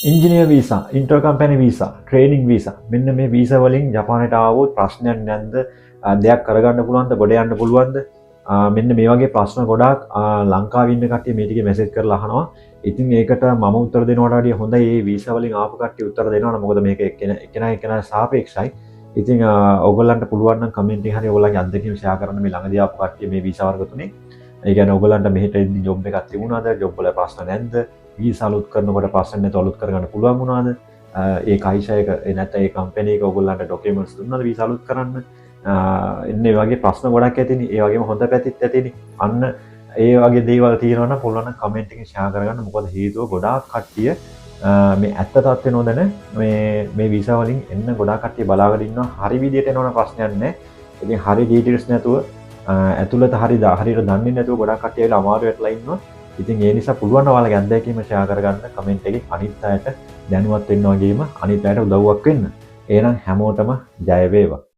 Engineer visa, inter company visa, training visa. මෙන්න මේ visa වලින් ජපානයට ආවොත් ප්‍රශ්නයක් නැද්ද? දෙයක් කරගන්න පුළුවන්ද? ගොඩ යන්න පුළුවන්ද? මෙන්න මේ වගේ ප්‍රශ්න ගොඩාක් ලංකාවේ ඉන්න කට්ටිය මේ ටිකේ මැසේජ් කරලා අහනවා. ඉතින් ඒකට මම උත්තර දෙනවට වඩා හොඳයි මේ වීසා වලින් ආපු කට්ටිය උත්තර දෙනවනේ. මොකද මේක එක්කෙනා සාපේක්ෂයි. ඉතින් ඔයගොල්ලන්ට පුළුවන් නම් කමෙන්ට් එකේ හරි ඔයගොල්ලන්ගේ අත්දැකීම් ෂෙයා කරන්න මේ ළඟදී ආපු කට්ටිය මේ වීසා වර්ග තුනේ. ඒ කියන්නේ ඔයගොල්ලන්ට මෙහෙට එද්දි ජොබ් එකක් තිබුණාද? ජොබ් වල ප්‍රශ්න නැද්ද? වීසා අලුත් කරනකොට ප්‍රශ්න නැතුව අලුත් කරගන්න පුළුවන් වුණාද? ඒ කයිෂයක නැත්නම් ඒ කම්පැනි එක ඔයගොල්ලන්ට ඩොකියුමන්ට්ස් දුන්නාද වීසා අලුත් කරන්න? එන්නේ වගේ ප්‍රශ්න ගොඩක් ඇතිනේ. ඒ වගේම හොඳ පැතිත් ඇතිනේ. අන්න ඒ වගේ දේවල් තියෙනවා නම් පුළුවන් නම් කමෙන්ට් එකෙන් ෂෙයා කරගන්න. මොකද හේතුව ගොඩාක් කට්ටිය මේ ඇත්ත තත්ත්වේ නොදැන මේ වීසා වලින් එන්න ගොඩාක් කට්ටිය බලාගෙන ඉන්නවා. හරි විදියට එනවනම් ප්‍රශ්නයක් නැහැ. ඉතින් හරි ඩීටේල්ස් නැතුව ඇතුළත හරියට දන්නේ නැතුව ගොඩක් කට්ටිය ඇවිල්ලා අමාරු වෙట్లా ඉන්නවා. ඉතින් ඒ නිසා පුළුවන් නම් ඔයාලගේ අත්දැකීම ෂෙයා කරගන්න කමෙන්ට් එකේ අනිත් අයට දැනුවත් වෙන්න වගේම අනිත් අයට උදව්වක් වෙන්න. එහෙනම් හැමෝටම ජය වේවා.